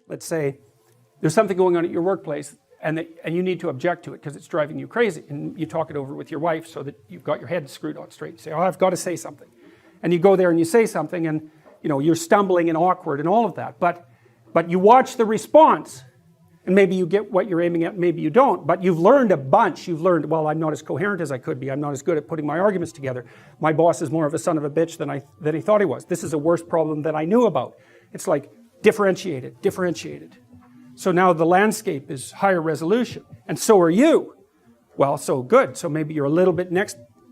let's say there's something going on at your workplace and you need to object to it because it's driving you crazy, and you talk it over with your wife so that you've got your head screwed on straight. You say, oh, I've got to say something. And you go there and you say something, and you're stumbling and awkward and all of that. But you watch the response, and maybe you get what you're aiming at, maybe you don't. But you've learned a bunch. You've learned, well, I'm not as coherent as I could be. I'm not as good at putting my arguments together. My boss is more of a son of a bitch than he thought he was. This is a worse problem than I knew about. It's like differentiated. So now the landscape is higher resolution, and so are you. Well, so good. So maybe you're a little bit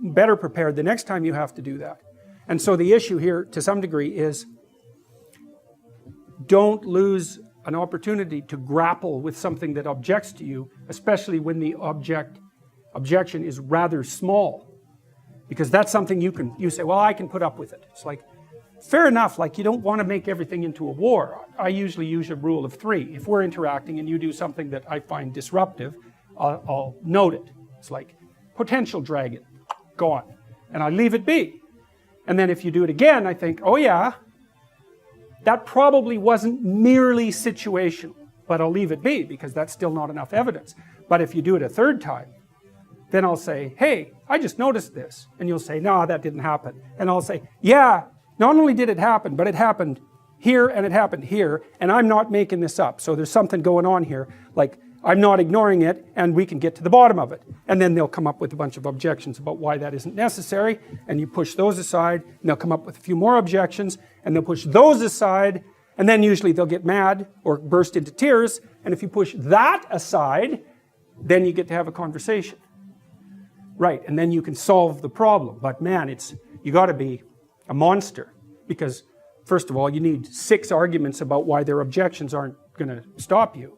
better prepared the next time you have to do that. And so the issue here, to some degree, is don't lose an opportunity to grapple with something that objects to you, especially when the objection is rather small. Because that's something you say, well, I can put up with it. It's like, fair enough, like you don't want to make everything into a war. I usually use a rule of 3. If we're interacting and you do something that I find disruptive, I'll note it. It's like, potential dragon, gone. And I leave it be. And then if you do it again, I think, oh yeah, that probably wasn't merely situational, but I'll leave it be because that's still not enough evidence. But if you do it a third time, then I'll say, hey, I just noticed this. And you'll say, no, that didn't happen. And I'll say, yeah, not only did it happen, but it happened here and it happened here, and I'm not making this up. So there's something going on here, like I'm not ignoring it, and we can get to the bottom of it. And then they'll come up with a bunch of objections about why that isn't necessary, and you push those aside, and they'll come up with a few more objections, and they'll push those aside, and then usually they'll get mad or burst into tears, and if you push that aside, then you get to have a conversation. Right, and then you can solve the problem. But man, you got to be a monster, because first of all, you need 6 arguments about why their objections aren't going to stop you.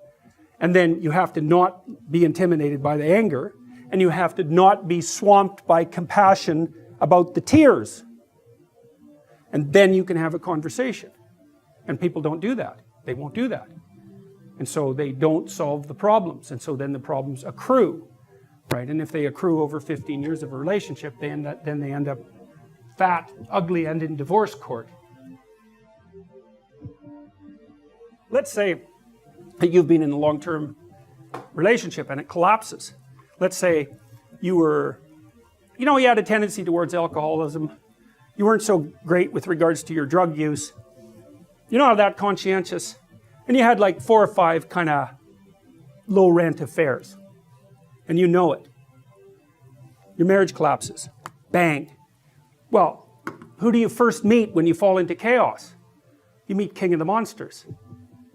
And then you have to not be intimidated by the anger, and you have to not be swamped by compassion about the tears. And then you can have a conversation. And people don't do that. They won't do that. And so they don't solve the problems. And so then the problems accrue. Right? And if they accrue over 15 years of a relationship, then they end up fat, ugly, and in divorce court. Let's say that you've been in a long-term relationship and it collapses. Let's say you had a tendency towards alcoholism. You weren't so great with regards to your drug use. You're not that conscientious. And you had like 4 or 5 kind of low-rent affairs. And you know it. Your marriage collapses. Bang. Well, who do you first meet when you fall into chaos? You meet King of the Monsters.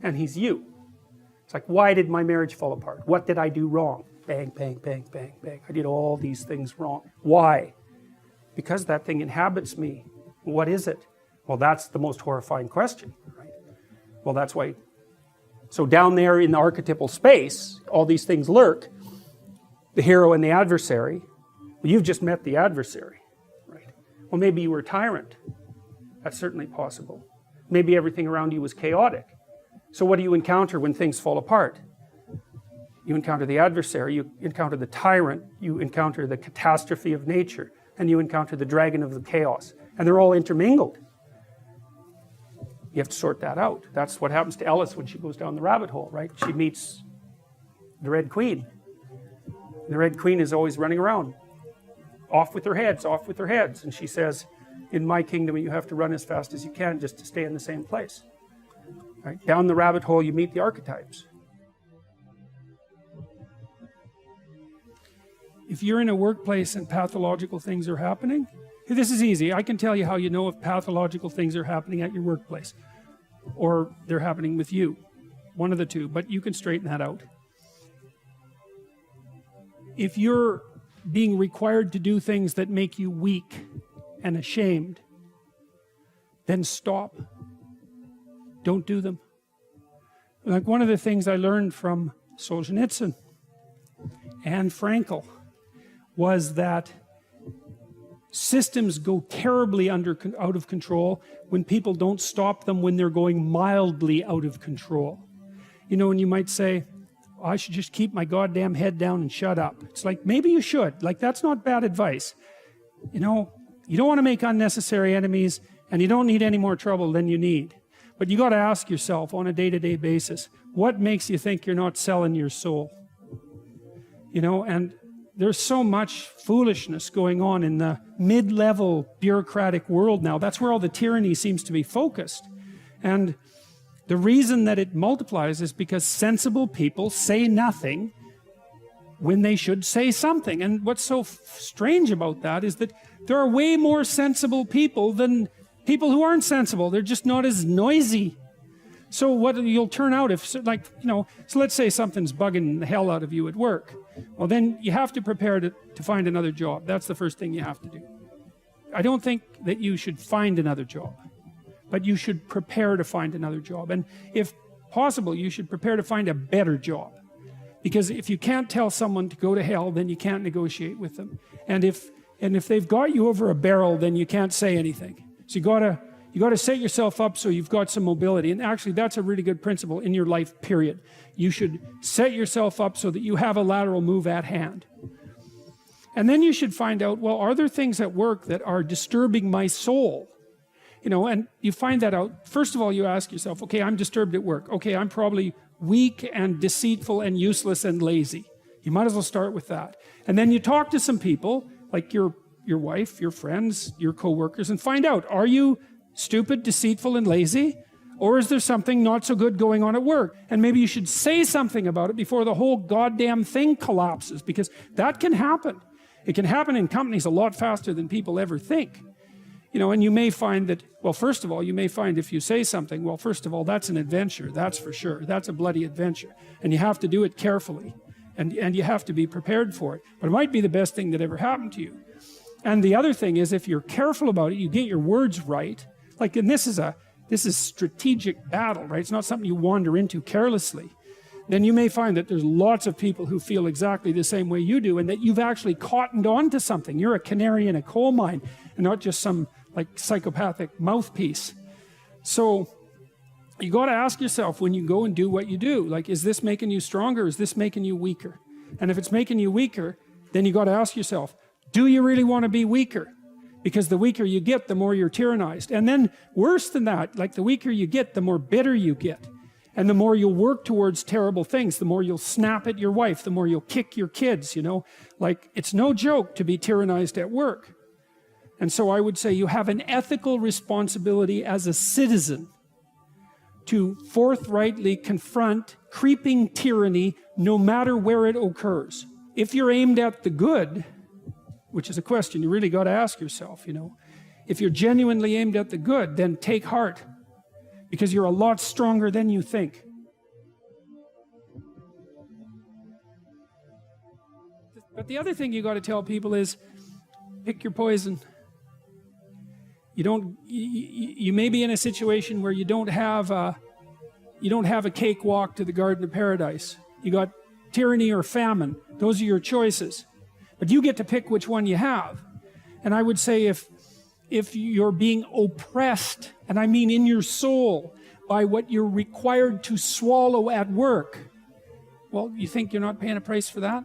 And he's you. It's like, why did my marriage fall apart? What did I do wrong? Bang, bang, bang, bang, bang. I did all these things wrong. Why? Because that thing inhabits me. What is it? Well, that's the most horrifying question, right? Well, that's why. So down there in the archetypal space, all these things lurk. The hero and the adversary. Well, you've just met the adversary, right? Well, maybe you were a tyrant. That's certainly possible. Maybe everything around you was chaotic. So what do you encounter when things fall apart? You encounter the adversary, you encounter the tyrant, you encounter the catastrophe of nature, and you encounter the dragon of the chaos. And they're all intermingled. You have to sort that out. That's what happens to Ellis when she goes down the rabbit hole, right? She meets the Red Queen. The Red Queen is always running around. Off with their heads, off with their heads. And she says, in my kingdom, you have to run as fast as you can just to stay in the same place. Right? Down the rabbit hole, you meet the archetypes. If you're in a workplace and pathological things are happening, this is easy. I can tell you how you know if pathological things are happening at your workplace or they're happening with you. One of the two, but you can straighten that out. If you're being required to do things that make you weak and ashamed, then stop. Don't do them. Like one of the things I learned from Solzhenitsyn and Frankl was that systems go terribly out of control when people don't stop them when they're going mildly out of control. And you might say, I should just keep my goddamn head down and shut up. It's like, maybe you should. Like, that's not bad advice. You don't want to make unnecessary enemies, and you don't need any more trouble than you need. But you got to ask yourself on a day-to-day basis, what makes you think you're not selling your soul? You know, and there's so much foolishness going on in the mid-level bureaucratic world now. That's where all the tyranny seems to be focused. And the reason that it multiplies is because sensible people say nothing when they should say something. And what's so strange about that is that there are way more sensible people than people who aren't sensible. They're just not as noisy. So what you'll turn out if, like, you know, so let's say something's bugging the hell out of you at work. Well, then you have to prepare to find another job. That's the first thing you have to do. I don't think that you should find another job, but you should prepare to find another job. And if possible, you should prepare to find a better job. Because if you can't tell someone to go to hell, then you can't negotiate with them. And if they've got you over a barrel, then you can't say anything. So you got to set yourself up so you've got some mobility. And actually, that's a really good principle in your life, period. You should set yourself up so that you have a lateral move at hand. And then you should find out, well, are there things at work that are disturbing my soul? You know, and you find that out. First of all, you ask yourself, okay, I'm disturbed at work. Okay, I'm probably weak and deceitful and useless and lazy. You might as well start with that. And then you talk to some people, like your wife, your friends, your co-workers, and find out, are you stupid, deceitful, and lazy? Or is there something not so good going on at work? And maybe you should say something about it before the whole goddamn thing collapses, because that can happen. It can happen in companies a lot faster than people ever think. You know, and you may find that, well, first of all, you may find if you say something, well, first of all, that's an adventure, that's for sure. That's a bloody adventure. And you have to do it carefully. And you have to be prepared for it. But it might be the best thing that ever happened to you. And the other thing is, if you're careful about it, you get your words right. Like, and this is strategic battle, right? It's not something you wander into carelessly. Then you may find that there's lots of people who feel exactly the same way you do, and that you've actually cottoned on to something. You're a canary in a coal mine, and not just some like psychopathic mouthpiece. So you got to ask yourself when you go and do what you do, like, is this making you stronger? Is this making you weaker? And if it's making you weaker, then you got to ask yourself, do you really want to be weaker? Because the weaker you get, the more you're tyrannized. And then worse than that, like the weaker you get, the more bitter you get. And the more you'll work towards terrible things, the more you'll snap at your wife, the more you'll kick your kids, you know. Like, it's no joke to be tyrannized at work. And so I would say you have an ethical responsibility as a citizen to forthrightly confront creeping tyranny no matter where it occurs. If you're aimed at the good, which is a question you really got to ask yourself, you know. If you're genuinely aimed at the good, then take heart, because you're a lot stronger than you think. But the other thing you got to tell people is, pick your poison. You may be in a situation where you don't have a cakewalk to the Garden of Paradise. You got tyranny or famine. Those are your choices. But you get to pick which one you have. And I would say if you're being oppressed, and I mean in your soul, by what you're required to swallow at work, well, you think you're not paying a price for that?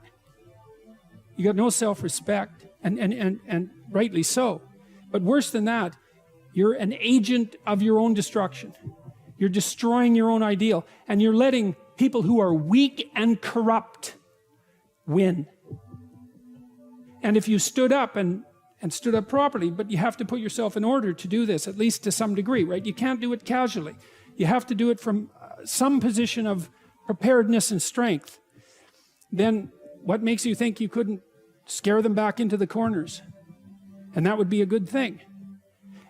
You got no self-respect, and rightly so. But worse than that, you're an agent of your own destruction. You're destroying your own ideal, and you're letting people who are weak and corrupt win. And if you stood up and stood up properly, but you have to put yourself in order to do this, at least to some degree, right? You can't do it casually. You have to do it from some position of preparedness and strength. Then what makes you think you couldn't scare them back into the corners? And that would be a good thing.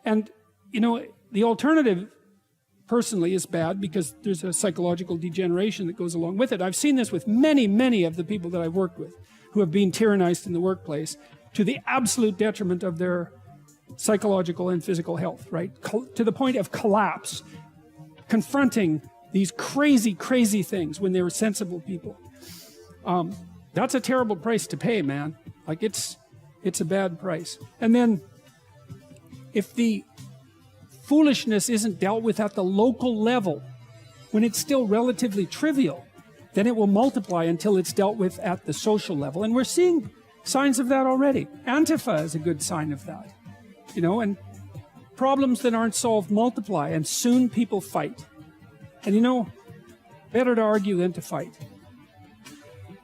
And, you know, the alternative, personally, is bad because there's a psychological degeneration that goes along with it. I've seen this with many, many of the people that I've worked with who have been tyrannized in the workplace to the absolute detriment of their psychological and physical health, right? To the point of collapse, confronting these crazy, crazy things when they were sensible people. That's a terrible price to pay, man. Like, it's a bad price. And then, if the foolishness isn't dealt with at the local level, when it's still relatively trivial, then it will multiply until it's dealt with at the social level. And we're seeing signs of that already. Antifa is a good sign of that. You know, and problems that aren't solved multiply, and soon people fight. And you know, better to argue than to fight.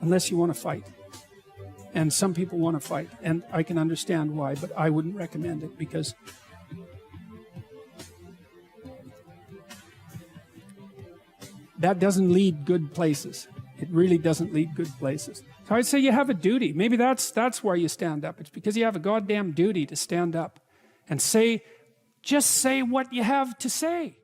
Unless you want to fight. And some people want to fight, and I can understand why, but I wouldn't recommend it, because that doesn't lead good places. It really doesn't lead good places. So I'd say you have a duty. Maybe that's why you stand up. It's because you have a goddamn duty to stand up and say, just say what you have to say.